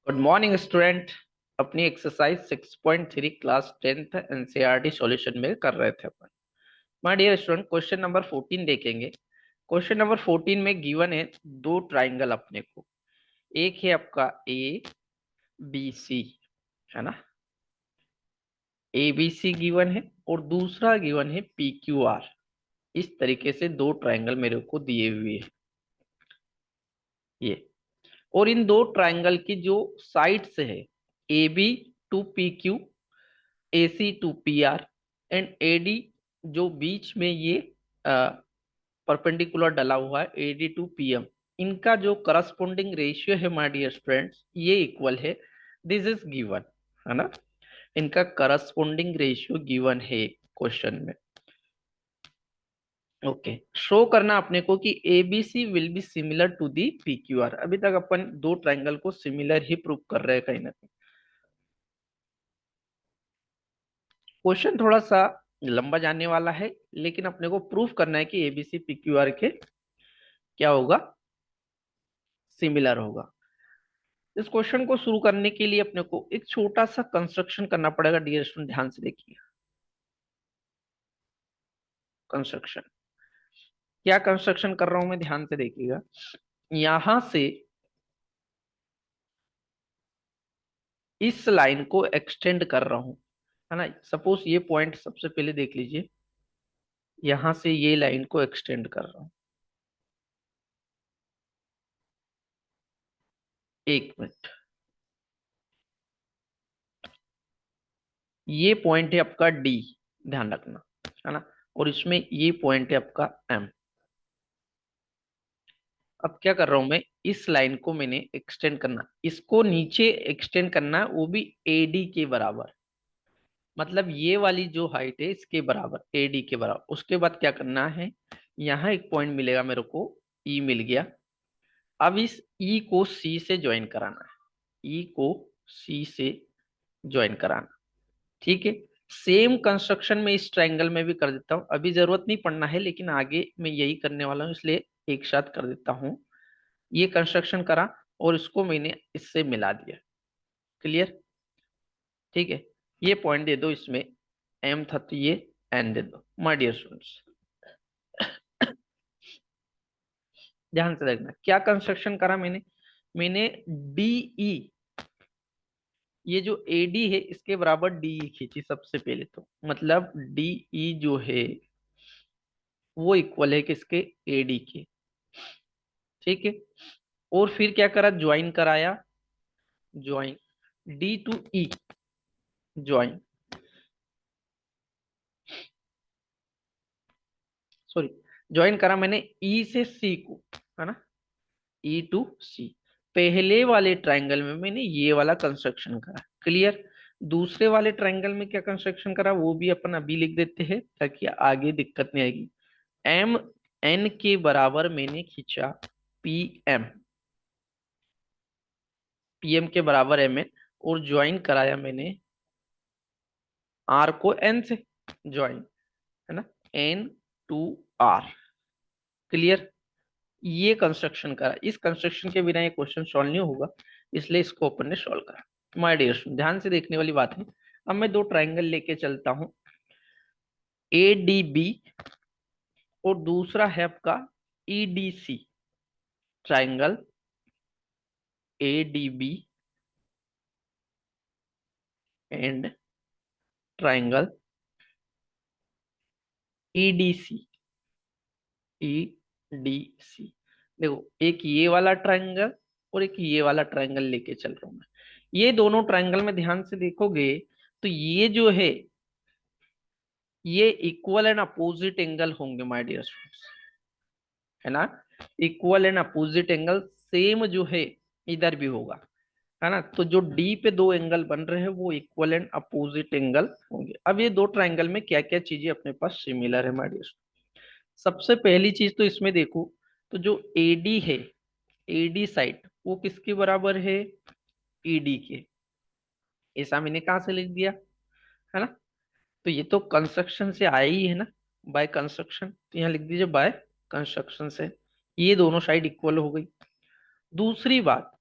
Good morning student. अपनी exercise 6.3 class 10th NCERT solution में कर रहे थे अपन। My dear student, question number 14 देखेंगे। क्वेश्चन नंबर 14 में गिवन है दो ट्राइंगल अपने को। एक है आपका ए बी सी, है ना। ए बी सी गिवन है और दूसरा गिवन है पी क्यू आर। इस तरीके से दो ट्राइंगल मेरे को दिए हुए हैं ये। और इन दो ट्राइंगल की जो साइड्स है, A B to P Q, AC to PR and AD, जो बीच में ये परपेंडिकुलर डला हुआ है AD टू PM, इनका जो करस्पोंडिंग रेशियो है माय डियर स्टूडेंट्स ये इक्वल है। दिस इज गिवन, है ना। इनका करस्पोंडिंग रेशियो गिवन है क्वेश्चन में। ओके, शो करना अपने को कि ABC will be similar to the PQR। अभी तक अपन दो ट्राइंगल को सिमिलर ही प्रूव कर रहे हैं कहीं ना कहीं। क्वेश्चन थोड़ा सा लंबा जाने वाला है, लेकिन अपने को प्रूफ करना है कि एबीसी पीक्यूआर के क्या होगा, सिमिलर होगा। इस क्वेश्चन को शुरू करने के लिए अपने को एक छोटा सा कंस्ट्रक्शन करना पड़ेगा। डियर स्टूडेंट ध्यान से देखिए। कंस्ट्रक्शन, क्या कंस्ट्रक्शन कर रहा हूं मैं, ध्यान से देखिएगा। यहां से इस लाइन को एक्सटेंड कर रहा हूं, है ना। सपोज ये पॉइंट सबसे पहले देख लीजिए, यहां से ये लाइन को एक्सटेंड कर रहा हूं। एक मिनट, ये पॉइंट है आपका डी, ध्यान रखना, है ना। और इसमें ये पॉइंट है आपका एम। अब क्या कर रहा हूं मैं, इस लाइन को मैंने एक्सटेंड करना, इसको नीचे एक्सटेंड करना है, वो भी AD के बराबर। मतलब ये वाली जो हाइट है इसके बराबर, AD के बराबर। उसके बाद क्या करना है, यहाँ एक पॉइंट मिलेगा मेरे को, E मिल गया। अब इस E को C से ज्वाइन कराना है, E को C से ज्वाइन कराना। ठीक है। सेम कंस्ट्रक्शन में इस ट्रायंगल में भी कर देता हूं, अभी जरूरत नहीं पड़ना है, लेकिन आगे मैं यही करने वाला हूं, इसलिए एक साथ कर देता हूं। ये कंस्ट्रक्शन करा और इसको मैंने इससे मिला दिया। क्लियर, ठीक है। ये पॉइंट दे दो इसमें, एम था तो ये एन दे दो। माय डियर स्टूडेंट्स ध्यान से देखना, क्या कंस्ट्रक्शन करा मैंने। मैंने DE, ये जो AD है इसके बराबर DE खींची सबसे पहले, तो मतलब DE जो है वो इक्वल है किसके, AD के। ठीक है। और फिर क्या करा, ज्वाइन कराया, join D to E, join, sorry, join करा मैंने E से C को, है ना। E to C। पहले वाले ट्रायंगल में मैंने ये वाला कंस्ट्रक्शन करा। क्लियर। दूसरे वाले ट्रायंगल में क्या कंस्ट्रक्शन करा वो भी अपन अभी लिख देते हैं ताकि आगे दिक्कत नहीं आएगी। एम एन के बराबर मैंने खींचा PM, PM के बराबर MN, और ज्वाइन कराया मैंने R को N से, ज्वाइन, है ना, N टू R। क्लियर। ये कंस्ट्रक्शन करा, इस कंस्ट्रक्शन के बिना ये क्वेश्चन सॉल्व नहीं होगा, इसलिए इसको अपन ने सॉल्व करा। माय डियर स्टूडेंट ध्यान से देखने वाली बात है। अब मैं दो ट्राइंगल लेके चलता हूं, ADB और दूसरा है आपका EDC। Triangle ADB and triangle EDC। EDC, देखो एक ये वाला ट्राइंगल और एक ये वाला ट्राइंगल लेके चल रहा हूं मैं। ये दोनों ट्राइंगल में ध्यान से देखोगे तो ये जो है ये इक्वल एंड अपोजिट एंगल होंगे माय डियर स्टूडेंट्स, है ना। Equal and opposite angle same जो है इधर भी होगा, है ना। तो जो डी पे दो एंगल बन रहे हैं वो इक्वल एंड अपोजिट एंगल होंगे। अब ये दो ट्राइंगल में क्या क्या चीजें अपने पास सिमिलर है माय डियर। सबसे पहली चीज तो इसमें देखो, तो जो AD है, AD साइड वो किसके बराबर है, ED के। ऐसा मैंने कहा से लिख दिया, है ना। तो ये तो कंस्ट्रक्शन से आया ही है ना, बाय कंस्ट्रक्शन, तो यहाँ लिख दीजिए बाय कंस्ट्रक्शन से ये दोनों साइड इक्वल हो गई। दूसरी बात,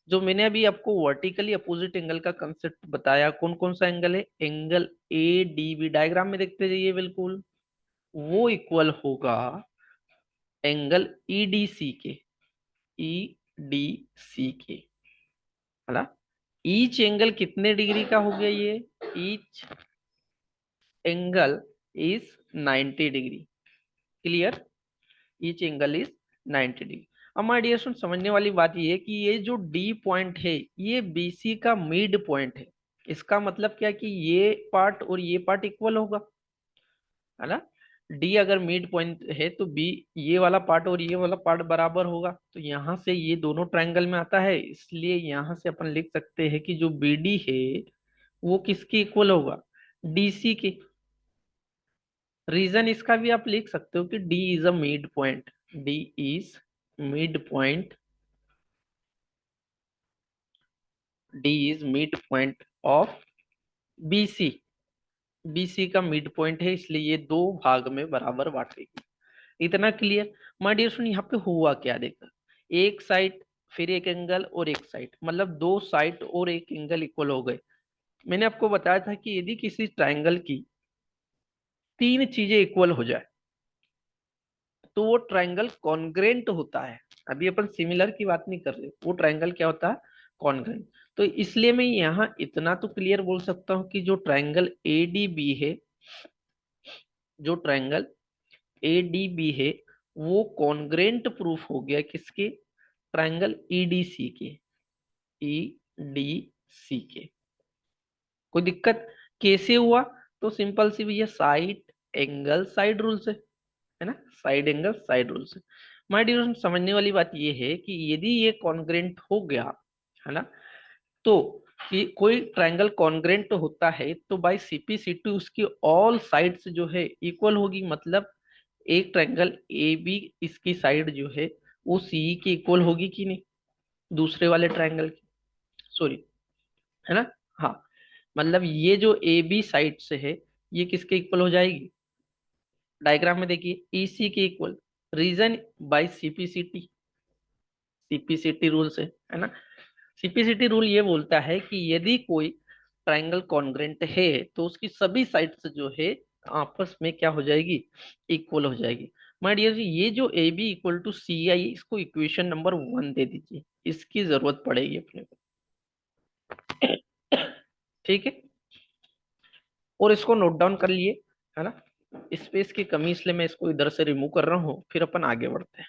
जो मैंने अभी आपको वर्टिकली अपोजिट एंगल का कंसेप्ट बताया, कौन कौन सा एंगल है, angle A D B, diagram में देखते जाइए बिल्कुल, वो इक्वल होगा एंगल ईडीसी के, ईडीसी के, है ना। ईच एंगल कितने डिग्री का हो गया ये, each angle is 90 degree, clear, each angle is 90 degree. अब माय डियर स्टूडेंट, समझने वाली बात ये है कि ये जो डी पॉइंट है ये बीसी का मिड पॉइंट है। इसका मतलब क्या है कि ये पार्ट और ये पार्ट इक्वल होगा, है ना। डी अगर मिड पॉइंट है तो बी, ये वाला पार्ट और ये वाला पार्ट बराबर होगा, तो यहाँ से ये दोनों ट्रायंगल में आता है, इसलिए यहाँ से अपन लिख सकते हैं कि जो बी डी है वो किसके इक्वल होगा, डीसी के। रीजन इसका भी आप लिख सकते हो कि D is a mid point, D is mid point, D is mid point of BC, BC का मिड पॉइंट है, इसलिए ये दो भाग में बराबर बांटेगी। इतना क्लियर। माय डियर स्टूडेंट, यहाँ पे हुआ क्या, देखा, एक साइड फिर एक एंगल और एक साइड, मतलब दो साइड और एक एंगल इक्वल हो गए। मैंने आपको बताया था कि यदि किसी ट्रायंगल की तीन चीजें इक्वल हो जाए तो वो ट्रायंगल कॉन्ग्रेंट होता है। अभी अपन सिमिलर की बात नहीं कर रहे, वो ट्रायंगल क्या होता है, कॉन्ग्रेंट। तो इसलिए मैं यहाँ इतना तो क्लियर बोल सकता हूँ कि जो ट्रायंगल ए डी बी है, जो ट्रायंगल ए डी बी है वो कॉन्ग्रेंट प्रूफ हो गया किसके, ट्रायंगल ईडीसी के, ईडीसी के। कोई दिक्कत, कैसे हुआ, तो सिंपल सी भैया साइड एंगल साइड रूल से, है ना, साइड एंगल साइड रूल से। माय डियर, समझने वाली बात ये है कि यदि ये कॉन्ग्रेंट हो गया, है ना, तो कि कोई ट्रायंगल कॉन्ग्रेंट होता है तो बाय सीपीसीटी उसकी ऑल साइड्स जो है इक्वल होगी। मतलब एक ट्रायंगल ए बी, इसकी साइड जो है वो सी की इक्वल होगी कि नहीं, दूसरे वाले ट्रायंगल की, सॉरी, है ना। हाँ, मतलब ये जो ए बी साइड से है ये किसके इक्वल हो जाएगी, डायग्राम में देखिए ईसी के equal. Reason, by CPCT, CPCT rule से, है ना। सीपीसीटी रूल ये बोलता है कि यदि कोई ट्रायंगल कॉन्ग्रेंट है तो उसकी सभी साइड्स जो है आपस में क्या हो जाएगी, इक्वल हो जाएगी। माय डियर जी, ये जो ए बी इक्वल टू सी आई, इसको इक्वेशन नंबर 1 दे दीजिए, इसकी जरूरत पड़ेगी अपने को। ठीक है, और इसको नोट डाउन कर लिए, है ना। स्पेस की कमी इसलिए मैं इसको इधर से रिमूव कर रहा हूँ, फिर अपन आगे बढ़ते हैं।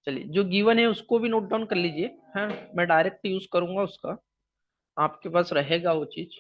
चलिए, जो गिवन है उसको भी नोट डाउन कर लीजिए, है। मैं डायरेक्ट यूज करूंगा उसका, आपके पास रहेगा वो चीज।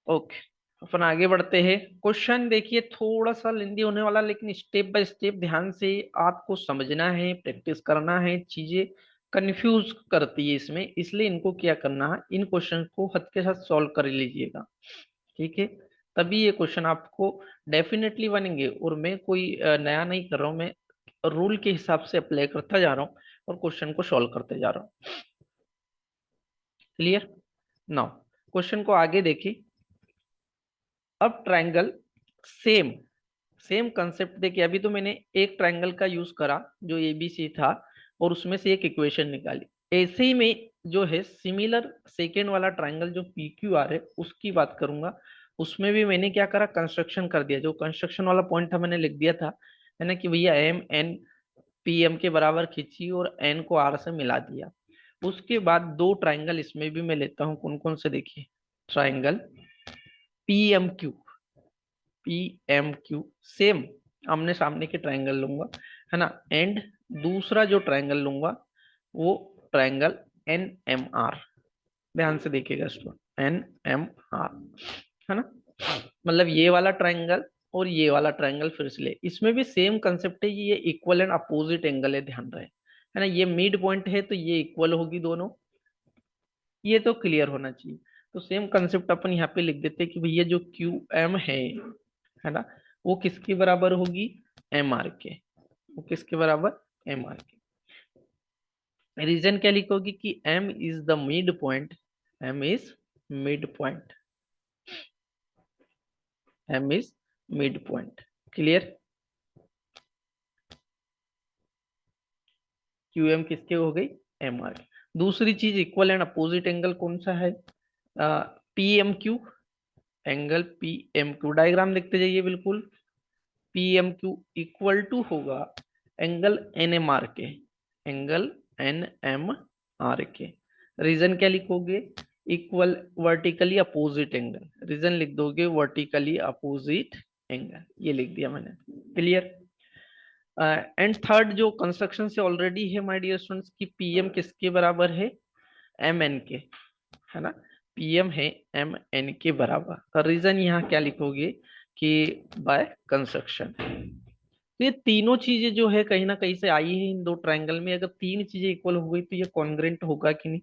ओके, अपन आगे बढ़ते हैं। क्वेश्चन देखिए थोड़ा सा लेंदी होने वाला, लेकिन स्टेप बाय स्टेप ध्यान से आपको समझना है, प्रैक्टिस करना है। चीजें कंफ्यूज करती है इसमें, इसलिए इनको क्या करना है, इन क्वेश्चन को हद के साथ सॉल्व कर लीजिएगा, ठीक है। तभी ये क्वेश्चन आपको डेफिनेटली बनेंगे। और मैं कोई नया नहीं कर रहा हूँ, मैं रूल के हिसाब से अप्लाई करता जा रहा हूँ और क्वेश्चन को सॉल्व करते जा रहा हूँ। क्लियर, नाउ क्वेश्चन को आगे देखिए। अब ट्रायंगल, सेम सेम कंसेप्ट देखिए, अभी तो मैंने एक ट्रायंगल का यूज करा जो एबीसी था और उसमें से एक इक्वेशन निकाली। ऐसे ही में जो है सिमिलर सेकेंड वाला ट्रायंगल जो पी क्यू आर है उसकी बात करूंगा। उसमें भी मैंने क्या करा, कंस्ट्रक्शन कर दिया, जो कंस्ट्रक्शन वाला पॉइंट था मैंने लिख दिया था, है ना, कि भैया एम एन पी एम के बराबर खींची और एन को आर से मिला दिया। उसके बाद दो ट्रायंगल इसमें भी मैं लेता हूँ, कौन कौन से देखिए, triangle P M Q, P M Q, same आमने सामने के ट्रायंगल लूंगा, है ना। एंड दूसरा जो ट्रायंगल लूंगा वो ट्रायंगल एन एम आर, ध्यान से देखिएगा स्टूडेंट, एन एम आर, है ना। मतलब ये वाला ट्रायंगल और ये वाला ट्रायंगल फिर से ले, इसमें भी सेम कंसेप्ट है, ये इक्वल एंड अपोजिट एंगल है, ध्यान रहे, है ना। ये मिड पॉइंट है तो ये इक्वल होगी दोनों, ये तो क्लियर होना चाहिए। तो सेम कंसेप्ट अपन यहाँ पे लिख देते हैं कि भैया जो क्यू एम है, है ना, वो किसके बराबर होगी, एम आर के। वो किसके बराबर, एम आर के। रीजन क्या लिखोगी कि M is the mid point, M is mid point, M is mid point. Clear. Q M किसके हो गई, एम आर के। दूसरी चीज इक्वल एंड अपोजिट एंगल कौन सा है, P M Q, angle P M Q. Diagram देखते जाइए बिल्कुल। P M Q equal to होगा एंगल एन एम आर के, एंगल एन एम आर के। रीजन क्या लिखोगे, equal vertically opposite angle. Reason लिख दोगे वर्टिकली अपोजिट एंगल, ये लिख दिया मैंने। क्लियर। एंड थर्ड जो कंस्ट्रक्शन से ऑलरेडी है माय डियर स्टूडेंट्स की पीएम किसके बराबर है, एम एन के, है ना। पीएम है एम एन के बराबर। रीजन यहाँ क्या लिखोगे कि बाय कंस्ट्रक्शन। तो ये तीनों चीजें जो है कहीं ना कहीं से आई है इन दो ट्रायंगल में। अगर तीन चीजें इक्वल हो गई तो ये कॉन्ग्रेंट होगा कि नहीं।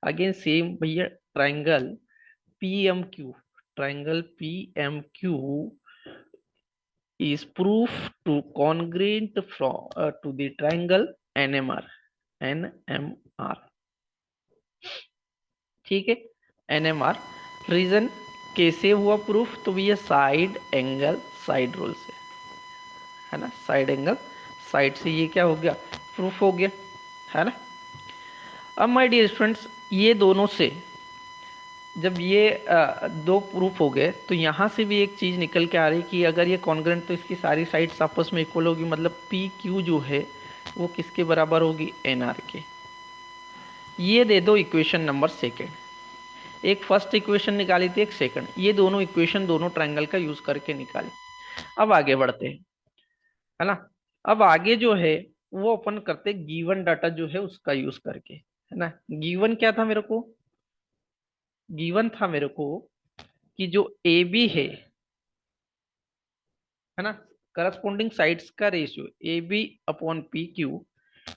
अगेन सेम भैया, triangle P M Q, triangle P M Q is proof to congruent from to the triangle NMR, NMR। ठीक है, NMR। रीजन कैसे हुआ प्रूफ, तो ये साइड एंगल साइड रूल से, है ना। साइड एंगल साइड से ये क्या हो गया, प्रूफ हो गया, है ना। अब माय डियर स्टूडेंट्स, ये दोनों से जब ये दो प्रूफ हो गए तो यहाँ से भी एक चीज निकल के आ रही कि अगर ये कॉन्ग्रेंट तो इसकी सारी साइड्स आपस में इक्वल होगी, मतलब पी क्यू जो है वो किसके बराबर होगी, एन आर के। ये दे दो इक्वेशन नंबर सेकेंड। एक फर्स्ट इक्वेशन निकाली थी, एक सेकंड। ये दोनों इक्वेशन दोनों ट्रायंगल का यूज करके निकाले। अब आगे बढ़ते हैं, है ना। अब आगे जो है वो अपन करते गिवन डाटा जो है उसका यूज करके, है ना। गिवन क्या था मेरे को, गिवन था मेरे को कि जो ए बी है ना, करस्पॉन्डिंग साइड्स का ratio A B upon P Q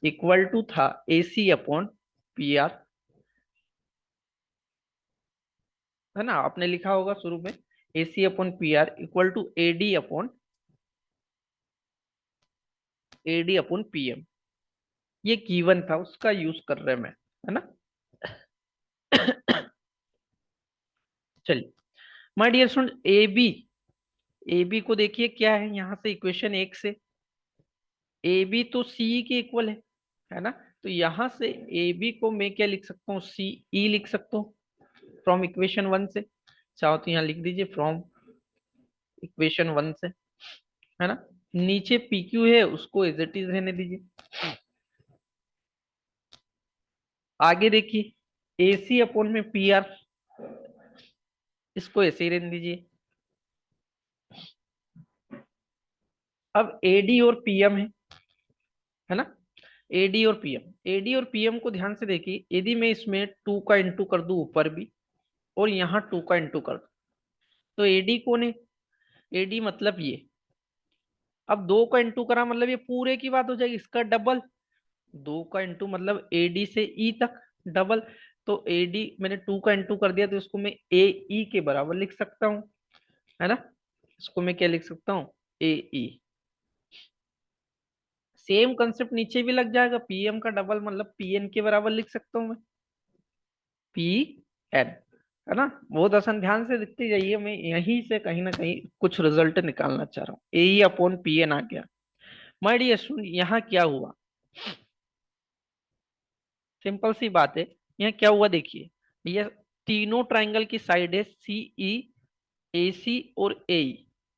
equal to था A C upon P R, है ना। आपने लिखा होगा शुरू में A C upon P R equal to A D upon P M. ये गिवन था, उसका यूज कर रहे हैं मैं, है ना। चलिए my dear student, A B को देखिए क्या है यहाँ से इक्वेशन एक से, ए बी तो सी के इक्वल है ना। तो यहां से ए बी को मैं क्या लिख सकता हूँ, सी ई लिख सकता हूँ फ्रॉम इक्वेशन वन से। चाहो तो यहाँ लिख दीजिए फ्रॉम इक्वेशन वन से, है ना। नीचे पी क्यू है उसको एज इट इज रहने दीजिए। आगे देखिए ए सी अपॉन में पी आर, इसको ऐसे ही रहने दीजिए। अब एडी और पीएम है ना। एडी और पीएम, एडी और पीएम को ध्यान से देखिए। यदि मैं इसमें टू का इंटू कर दूं ऊपर भी और यहाँ टू का इंटू कर दूं, तो एडी कौन है, एडी मतलब ये। अब दो का इंटू करा मतलब ये पूरे की बात हो जाएगी, इसका डबल। दो का इंटू मतलब एडी से ई तक डबल। तो एडी मैंने टू का इंटू कर दिया तो इसको मैं ए ई के बराबर लिख सकता हूँ, है ना। इसको मैं क्या लिख सकता हूँ, ए ई। सेम कंसेप्ट नीचे भी लग जाएगा, पीएम का डबल मतलब पीएन के बराबर लिख सकता हूँ मैं, पी एन, है ना। बहुत आसान, ध्यान से दिखते जाइए। मैं यहीं से कहीं ना कहीं कुछ रिजल्ट निकालना चाह रहा हूँ। ए अपॉन पी एन आ गया। माय डियर स्टूडेंट, यहाँ क्या हुआ, सिंपल सी बात है। यहाँ क्या हुआ देखिए, ये तीनों ट्रायंगल की साइड है सी ई, ए सी और ए।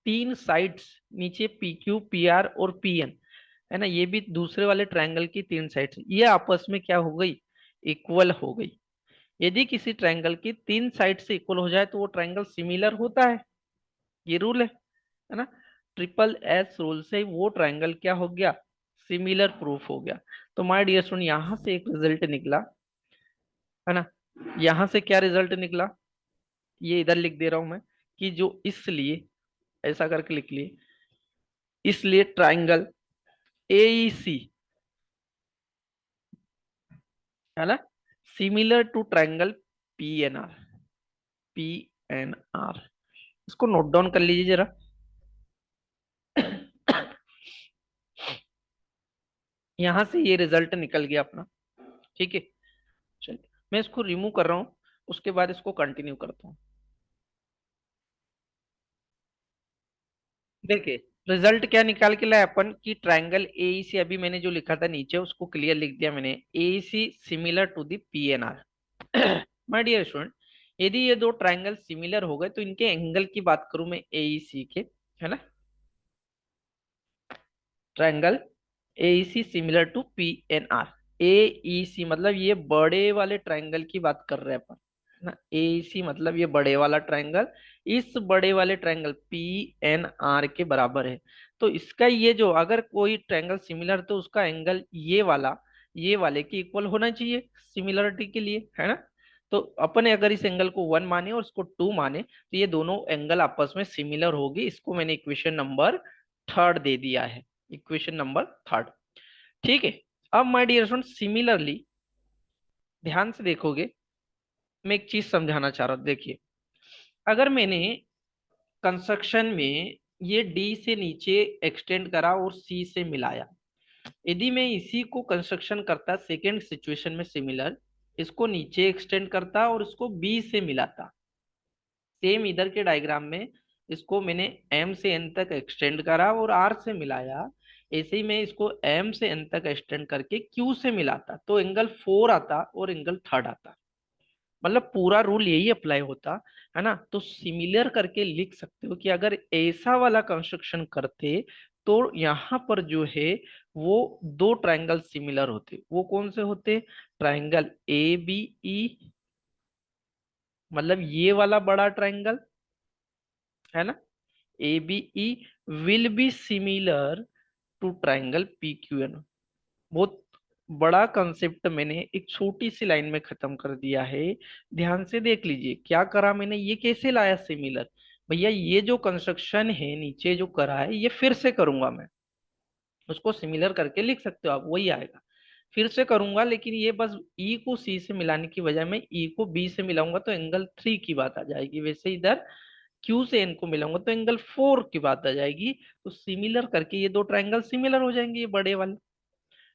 तीन साइड्स नीचे पी क्यू पी आर और पी एन, है ना। ये भी दूसरे वाले ट्रायंगल की तीन साइड्स, ये आपस में क्या हो गई, इक्वल हो गई। यदि किसी ट्रायंगल की तीन साइड से इक्वल हो जाए तो वो ट्रायंगल सिमिलर होता है, ये रूल है ना। ट्रिपल एस रूल से वो ट्रायंगल क्या हो गया, सिमिलर प्रूफ हो गया। तो माय डियर स्टूडेंट, यहां से एक रिजल्ट निकला, है ना। यहां से क्या रिजल्ट निकला, ये इधर लिख दे रहा हूं मैं कि जो इसलिए ऐसा करके लिख लिए, इसलिए ट्रायंगल एईसी, है ना, similar to triangle PNR, PNR. इसको नोट डाउन कर लीजिए जरा। यहां से ये रिजल्ट निकल गया अपना। ठीक है, चलिए मैं इसको रिमूव कर रहा हूँ, उसके बाद इसको कंटिन्यू करता हूँ। देखिए रिजल्ट क्या निकाल के लाए अपन कि ट्रायंगल एईसी, अभी मैंने जो लिखा था नीचे उसको क्लियर लिख दिया मैंने, AEC similar to the PNR. My dear student, यदि ये दो ट्रायंगल सिमिलर हो गए तो इनके एंगल की बात करूं मैं एईसी के, है ना, triangle AEC similar to PNR. AEC मतलब ये बड़े वाले ट्रायंगल की बात कर रहे हैं अपन, है ना, एईसी मतलब ये बड़े वाला ट्रायंगल, इस बड़े वाले ट्रायंगल पीएनआर के बराबर है। तो इसका ये जो अगर कोई ट्रायंगल सिमिलर तो उसका एंगल ये वाला ये वाले के इक्वल होना चाहिए सिमिलरिटी के लिए, है ना। तो अपन ने अगर इस एंगल को 1 माने और इसको 2 माने तो ये दोनों एंगल आपस में सिमिलर होगी। इसको मैंने इक्वेशन नंबर थर्ड दे दिया है, इक्वेशन नंबर थर्ड। ठीक है, अब माय डियर स्टूडेंट सिमिलरली ध्यान से देखोगे, मैं एक चीज समझाना चाह रहा हूं। देखिए अगर मैंने कंस्ट्रक्शन में ये डी से नीचे एक्सटेंड करा और सी से मिलाया, यदि मैं इसी को कंस्ट्रक्शन करता सेकेंड सिचुएशन में सिमिलर, इसको नीचे एक्सटेंड करता और इसको बी से मिलाता, सेम इधर के डायग्राम में इसको मैंने एम से एन तक एक्सटेंड करा और आर से मिलाया, ऐसे ही मैं इसको एम से एन तक एक्सटेंड करके क्यू से मिलाता तो एंगल 4 आता और एंगल थर्ड आता। मतलब पूरा रूल यही अप्लाई होता, है ना। तो सिमिलर करके लिख सकते हो कि अगर ऐसा वाला कंस्ट्रक्शन करते तो यहाँ पर जो है वो दो ट्रायंगल सिमिलर होते। वो कौन से होते? ट्रायंगल ए बी ई, मतलब ये वाला बड़ा ट्रायंगल, है ना, A B E will be similar to triangle P Q N. बहुत बड़ा कंसेप्ट मैंने एक छोटी सी लाइन में खत्म कर दिया है। ध्यान से देख लीजिए क्या करा मैंने, ये कैसे लाया सिमिलर। भैया ये जो कंस्ट्रक्शन है नीचे जो करा है ये फिर से करूंगा मैं, उसको सिमिलर करके लिख सकते हो आप, वही आएगा। फिर से करूंगा लेकिन ये बस ई को सी से मिलाने की बजाय मैं ई को बी से मिलाऊंगा तो एंगल 3 की बात आ जाएगी। वैसे इधर क्यू से एन को मिलाऊंगा तो एंगल 4 की बात आ जाएगी। तो सिमिलर करके ये दो ट्रायंगल सिमिलर हो जाएंगे, ये बड़े वाले।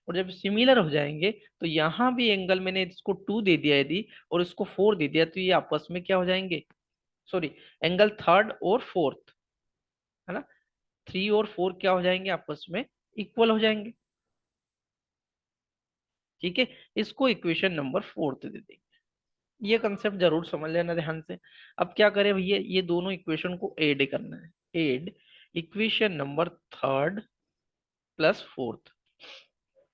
और जब सिमिलर हो जाएंगे तो यहाँ भी एंगल मैंने इसको 2 दे दिया यदि और इसको 4 दे दिया तो ये आपस में क्या हो जाएंगे, सॉरी, एंगल थर्ड और फोर्थ, है ना, 3 और 4 क्या हो जाएंगे आपस में इक्वल हो जाएंगे। ठीक है, इसको इक्वेशन नंबर फोर्थ दे देंगे। ये कंसेप्ट जरूर समझ लेना ध्यान से। अब क्या करें भैया, ये दोनों इक्वेशन को ऐड करना है। Add equation number third plus fourth,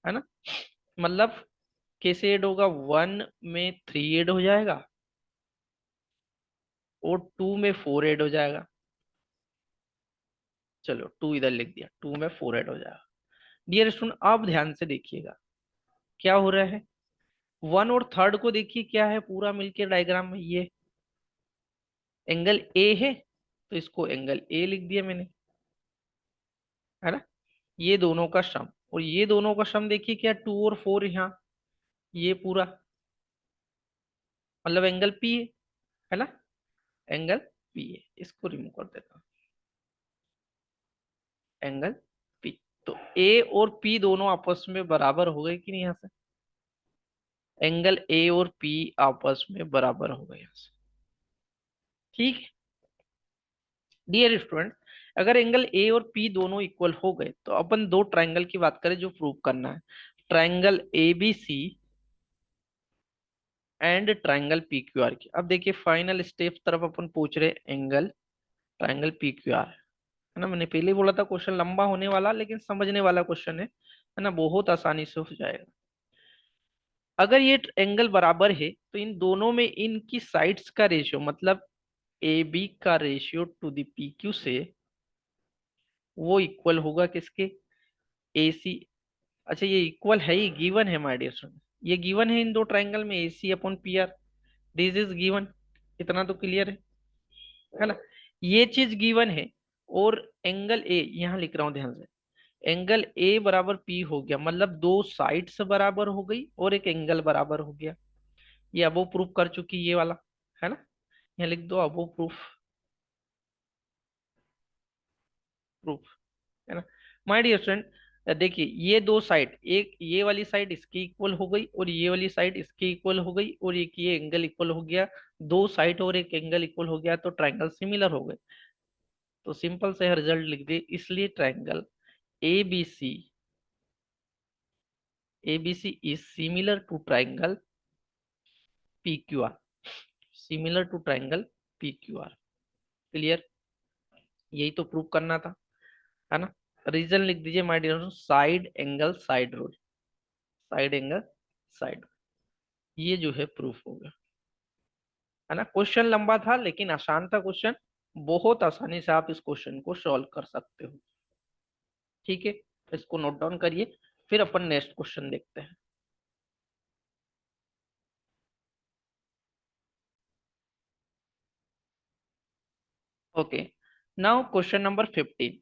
है ना। मतलब कैसे ऐड होगा, 1 में 3 ऐड हो जाएगा और 2 में 4 ऐड हो जाएगा। चलो 2 इधर लिख दिया, 2 में 4 ऐड हो जाएगा। डियर स्टूडेंट अब ध्यान से देखिएगा क्या हो रहा है। 1 और थर्ड को देखिए क्या है पूरा मिलके डायग्राम में, ये एंगल ए है तो इसको एंगल ए लिख दिया मैंने, है ना। ये दोनों का सम, और ये दोनों का सम देखिए क्या, 2 और 4 यहाँ, ये पूरा मतलब एंगल पी है ना, एंगल पी है। इसको रिमूव कर देता हूँ, एंगल पी। तो ए और पी दोनों आपस में बराबर हो गए कि नहीं, यहाँ से एंगल ए और पी आपस में बराबर हो गए यहाँ से। ठीक है डियर स्टूडेंट, अगर एंगल ए और पी दोनों इक्वल हो गए तो अपन दो ट्रायंगल की बात करें जो प्रूव करना है, triangle A B C and triangle P Q R की। अब देखिए फाइनल स्टेप तरफ अपन पूछ रहे angle triangle P Q R, है ना। मैंने पहले ही बोला था क्वेश्चन लंबा होने वाला लेकिन समझने वाला क्वेश्चन है ना, बहुत आसानी से हो जाएगा। अगर ये एंगल बराबर है तो इन दोनों में इनकी साइड्स का रेशियो, मतलब ए बी का ratio to the P Q से वो इक्वल होगा किसके, ए सी। अच्छा ये इक्वल है ही, गिवन है माय डियर स्टूडेंट, ये गिवन है इन दो ट्रायंगल में A C upon P R, this is given. इतना तो क्लियर है ना, ये चीज गिवन है। और एंगल ए यहाँ लिख रहा हूं ध्यान से, एंगल ए बराबर पी हो गया, मतलब दो साइड्स बराबर हो गई और एक एंगल बराबर हो गया। ये अबो प्रूफ कर चुकी ये वाला, है ना। यहाँ लिख दो अबो प्रूफ, प्रूफ, है ना। माय डियर फ्रेंड, देखिए ये दो साइड, एक ये वाली साइड इसकी इक्वल हो गई और ये वाली साइड इसकी इक्वल हो गई और एक ये एंगल इक्वल हो गया, दो साइड और एक एंगल इक्वल हो गया तो ट्रायंगल सिमिलर हो गए। तो सिंपल से रिजल्ट लिख दिए, इसलिए triangle A B C, A B C is similar to triangle P Q R, similar to triangle P Q R. Clear? यही तो प्रूव करना था, है ना। रीजन लिख दीजिए my dear, side angle side rule, side angle side, ये जो है प्रूफ हो गया, है ना। क्वेश्चन लंबा था लेकिन आसान था क्वेश्चन, बहुत आसानी से आप इस क्वेश्चन को सॉल्व कर सकते हो। ठीक है, तो इसको नोट डाउन करिए, फिर अपन नेक्स्ट क्वेश्चन देखते हैं। Okay, now question number 15।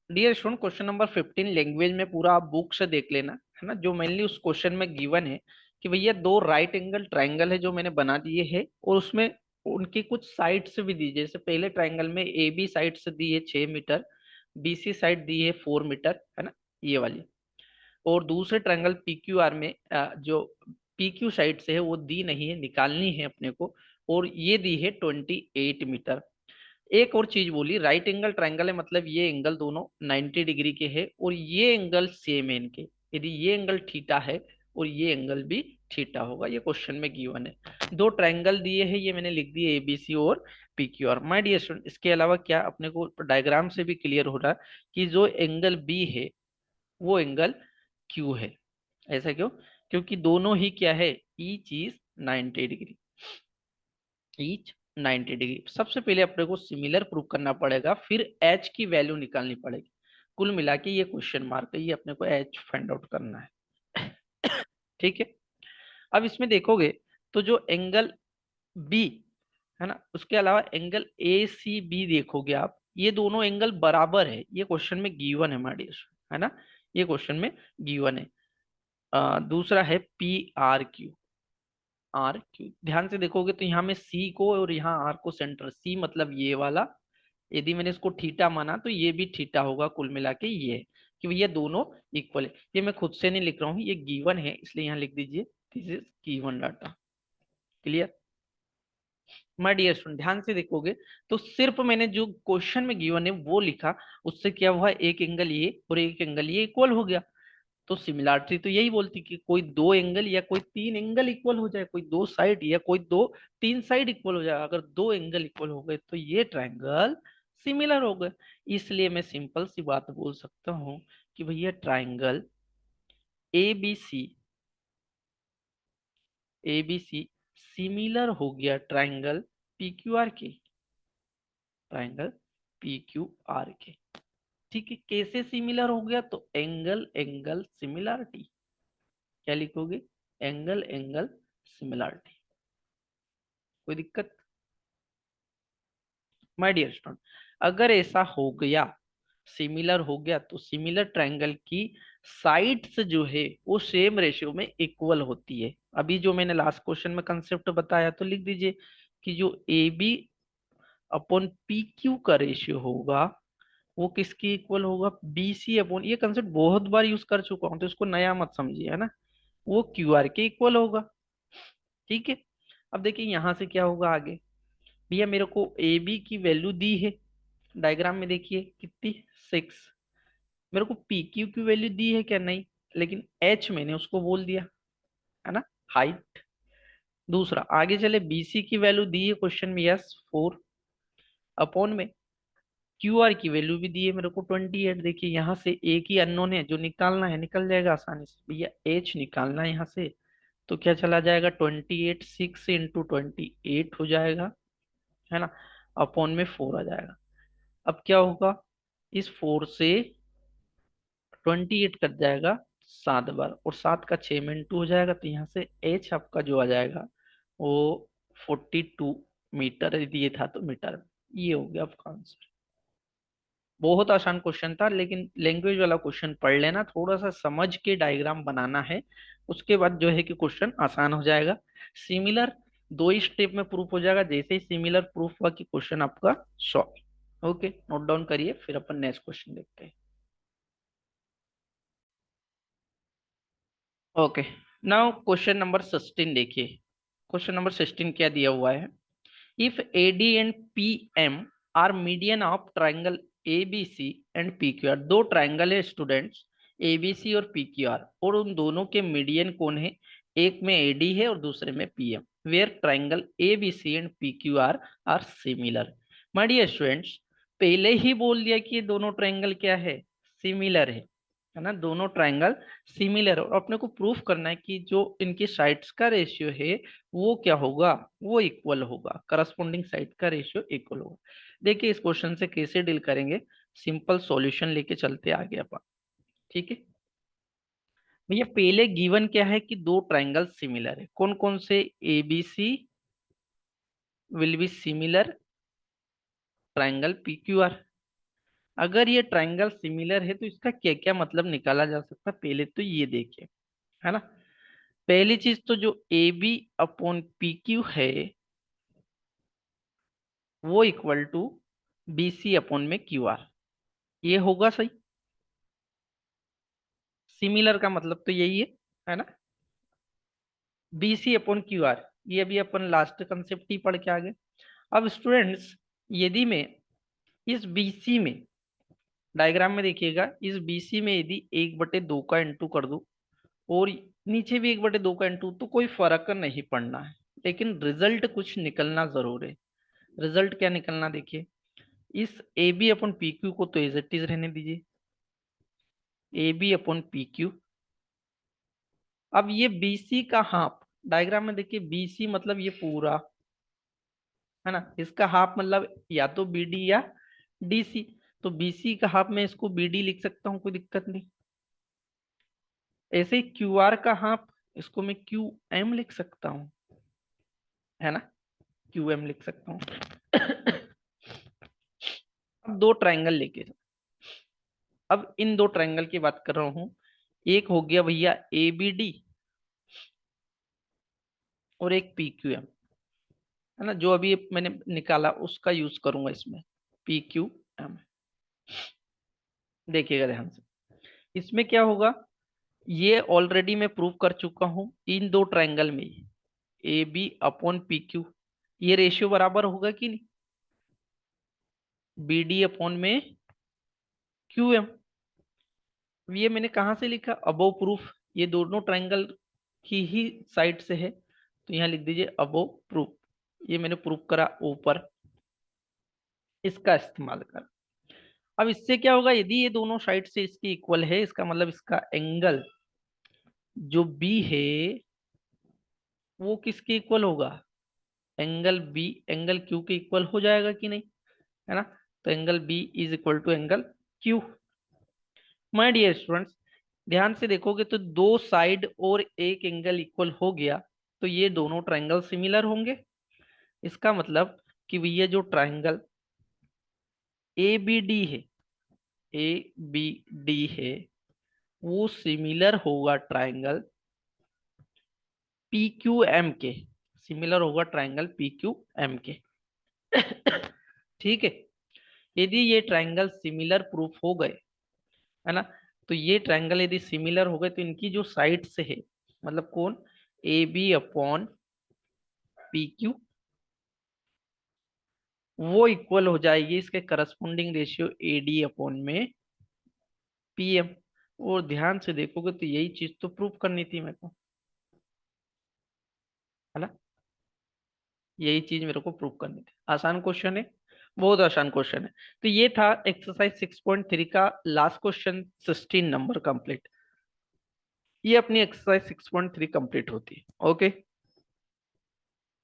Dear student, question number 15 language में पूरा आप बुक से देख लेना, है ना। जो मेनली उस क्वेश्चन में गिवन है कि भैया दो राइट एंगल ट्राइंगल है जो मैंने बना दिए है, और उसमें उनकी कुछ साइड्स भी दी, जैसे पहले ट्राइंगल में ए बी साइड से दी है 6 मीटर, बी सी साइड दी है 4 मीटर, है ना, ये वाली। और दूसरे ट्रायंगल पी क्यू आर में जो पी क्यू साइड से है वो दी नहीं है, निकालनी है अपने को, और ये दी है 28 मीटर। एक और चीज बोली, राइट एंगल ट्रायंगल है मतलब ये एंगल दोनों 90 डिग्री के है और ये एंगल सेम है इनके। यदि ये एंगल थीटा है और ये एंगल भी थीटा होगा, ये क्वेश्चन में गिवन है। दो ट्रायंगल दिए हैं, ये मैंने लिख दिए एबीसी और P Q R. My dear student, इसके अलावा क्या अपने को डायग्राम से भी क्लियर हो रहा है कि जो एंगल बी है वो एंगल क्यू है। ऐसा क्यों? क्योंकि दोनों ही क्या है, each is 90 degree, each 90 degree. सबसे पहले अपने को सिमिलर प्रूव करना पड़ेगा, फिर एच की वैल्यू निकालनी पड़ेगी। कुल मिला के ये क्वेश्चन मार्क है, ये अपने को एच फाइंड आउट करना है। ठीक है, अब इसमें देखोगे तो जो एंगल बी है ना, उसके अलावा एंगल ए सी बी देखोगे आप, ये दोनों एंगल बराबर है, ये क्वेश्चन में गिवन है हमारे, है ना, ये क्वेश्चन में गिवन है। दूसरा है P R Q, R Q ध्यान से देखोगे तो यहाँ में सी को और यहाँ आर को सेंटर, सी मतलब ये वाला, यदि मैंने इसको थीटा माना तो ये भी थीटा होगा, कुल मिला के ये है कि भैया दोनों इक्वल है। ये मैं खुद से नहीं लिख रहा हूँ, ये गिवन है, इसलिए यहाँ लिख दीजिए this is given data. Clear? My dear student, ध्यान से देखोगे तो सिर्फ मैंने जो क्वेश्चन में गिवन है वो लिखा, उससे क्या हुआ, एक एंगल ये और एक एंगल ये इक्वल हो गया। तो सिमिलरिटी तो यही बोलती कि कोई दो एंगल या कोई तीन एंगल इक्वल हो जाए, कोई दो साइड या कोई दो तीन साइड इक्वल हो जाए। अगर दो एंगल इक्वल हो गए तो ये ट्रायंगल सिमिलर हो गए। इसलिए मैं सिंपल सी बात बोल सकता हूँ कि भैया triangle A B C, A B C similar हो गया ट्रायंगल पी क्यू आर के, ट्रायंगल पी क्यू आर के। ठीक है, कैसे सिमिलर हो गया, तो एंगल एंगल सिमिलरिटी, क्या लिखोगे, एंगल एंगल सिमिलरिटी। कोई दिक्कत? माय डियर स्टूडेंट, अगर ऐसा हो गया, सिमिलर हो गया, तो सिमिलर ट्रायंगल की साइड्स जो है वो सेम रेशियो में इक्वल होती है। अभी जो मैंने लास्ट क्वेश्चन में कंसेप्ट बताया, तो लिख दीजिए कि जो A B upon P Q का रेशियो होगा वो किसकी इक्वल होगा, बी सी अपॉन, ये कंसेप्ट बहुत बार यूज कर चुका हूं तो इसको नया मत समझिए, है ना, वो क्यू आर के इक्वल होगा। ठीक है, अब देखिए यहां से क्या होगा आगे, भैया मेरे को ए बी की वैल्यू दी है, डायग्राम में देखिए कितनी, 6। मेरे को पी क्यू की वैल्यू दी है क्या, नहीं, लेकिन एच मैंने उसको बोल दिया, है ना, हाइट। दूसरा आगे चले, बीसी की वैल्यू दी है क्वेश्चन में, यस 4, अपॉन में क्यू आर की वैल्यू भी दी है मेरे को 28। देखिए यहाँ से एक ही अननोन है, जो निकालना है निकल जाएगा आसानी से, भैया एच निकालना है यहाँ से, तो क्या चला जाएगा, 28 6 इंटू 28 हो जाएगा, है ना, अपॉन में 4 आ जाएगा। अब क्या होगा, इस 4 से 28 कट जाएगा 7 बार, और 7 का 6 में इंटू हो जाएगा, तो यहाँ से एच आपका जो आ जाएगा वो 42 मीटर, यदि ये था तो मीटर में। ये हो गया आपका आंसर। बहुत आसान क्वेश्चन था, लेकिन लैंग्वेज वाला क्वेश्चन पढ़ लेना, थोड़ा सा समझ के डायग्राम बनाना है, उसके बाद जो है कि क्वेश्चन आसान हो जाएगा। सिमिलर दो ही स्टेप में प्रूफ हो जाएगा, जैसे ही सिमिलर प्रूफ हुआ कि क्वेश्चन आपका सॉल्व। ओके, नोट डाउन करिए, फिर अपन नेक्स्ट क्वेश्चन देखते हैं। ओके, नाउ क्वेश्चन नंबर 16 देखिए। क्वेश्चन नंबर 16 क्या दिया हुआ है? If AD and PM are median of triangle ABC and PQR, दो ट्राइंगल है स्टूडेंट्स, ABC और PQR, और उन दोनों के मीडियन कौन है? एक में AD है और दूसरे में PM, where triangle ABC and PQR are similar. My dear students, पहले ही बोल दिया कि ये दोनों ट्राइंगल क्या है? सिमिलर है ना, दोनों ट्राइंगल सिमिलर। और अपने को प्रूफ करना है कि जो इनकी साइड्स का रेशियो है वो क्या होगा? वो इक्वल होगा, करस्पॉन्डिंग साइड का रेशियो इक्वल होगा। देखिए इस क्वेश्चन से कैसे डील करेंगे, सिंपल सॉल्यूशन लेके चलते आगे अपन। ठीक है भैया, पहले गिवन क्या है कि दो ट्राइंगल सिमिलर है, कौन कौन से? ABC will be similar triangle PQR। अगर ये ट्राइंगल सिमिलर है तो इसका क्या क्या मतलब निकाला जा सकता है, पहले तो ये देखिए, है ना। पहली चीज तो जो AB अपॉन PQ है वो इक्वल टू BC अपॉन में QR, ये होगा सही। सिमिलर का मतलब तो यही है ना। BC अपॉन QR, ये भी अपन लास्ट कंसेप्ट ही पढ़ के आ गए। अब स्टूडेंट्स, यदि मैं इस BC में, डायग्राम में देखिएगा, इस BC में यदि 1/2 का इंटू कर दूं और नीचे भी 1/2 का इंटू, तो कोई फर्क नहीं पड़ना है, लेकिन रिजल्ट कुछ निकलना जरूर है। रिजल्ट क्या निकलना, देखिए, इस AB अपॉन PQ को तो एज इट इज रहने दीजिए, AB अपॉन PQ। अब ये BC का हाफ, डायग्राम में देखिए, BC मतलब ये पूरा, है ना, इसका हाफ मतलब या तो BD या DC। तो BC का हाफ में इसको BD लिख सकता हूँ, कोई दिक्कत नहीं। ऐसे ही QR का हाफ, इसको मैं QM लिख सकता हूँ, है ना, QM लिख सकता हूँ। अब दो ट्राइंगल लेके, अब इन दो ट्राइंगल की बात कर रहा हूँ। एक हो गया भैया ABD और एक PQM, है ना, जो अभी मैंने निकाला उसका यूज करूंगा इसमें, PQM। देखिएगा ध्यान से, इसमें क्या होगा, ये ऑलरेडी मैं प्रूव कर चुका हूं इन दो ट्राइंगल में, AB अपॉन PQ, ये रेशियो बराबर होगा कि नहीं? BD अपॉन में QM। ये मैंने कहाँ से लिखा? अबोव प्रूफ, ये दोनों ट्राइंगल की ही साइड से है, तो यहाँ लिख दीजिए अबोव प्रूफ। ये मैंने प्रूफ करा ऊपर, इसका इस्तेमाल कर। अब इससे क्या होगा, यदि ये दोनों साइड से इसकी इक्वल है, इसका मतलब इसका एंगल जो B है वो किसके इक्वल होगा? एंगल B एंगल Q के इक्वल हो जाएगा कि नहीं, है ना। तो angle B is equal to angle Q। My dear students, ध्यान से देखोगे तो दो साइड और एक एंगल इक्वल हो गया, तो ये दोनों ट्राइंगल सिमिलर होंगे। इसका मतलब कि भैया जो ट्राइंगल ABD है, ABD है, वो सिमिलर होगा ट्राइंगल PQM के, सिमिलर होगा ट्राइंगल PQM के। ठीक है, यदि ये ट्राइंगल सिमिलर प्रूफ हो गए, है ना, तो ये ट्राइंगल यदि सिमिलर हो गए तो इनकी जो साइड से है, मतलब कौन, AB अपॉन PQ, वो इक्वल हो जाएगी इसके करस्पॉन्डिंग रेशियो AD अपॉन में PM। और ध्यान से देखोगे तो यही चीज तो प्रूफ करनी थी मेरे को, है ना, यही चीज मेरे को प्रूफ करनी थी। आसान क्वेश्चन है, बहुत आसान क्वेश्चन है। तो ये था एक्सरसाइज 6.3 का लास्ट क्वेश्चन, 16 नंबर कंप्लीट। ये अपनी एक्सरसाइज 6.3 कंप्लीट होती है। ओके।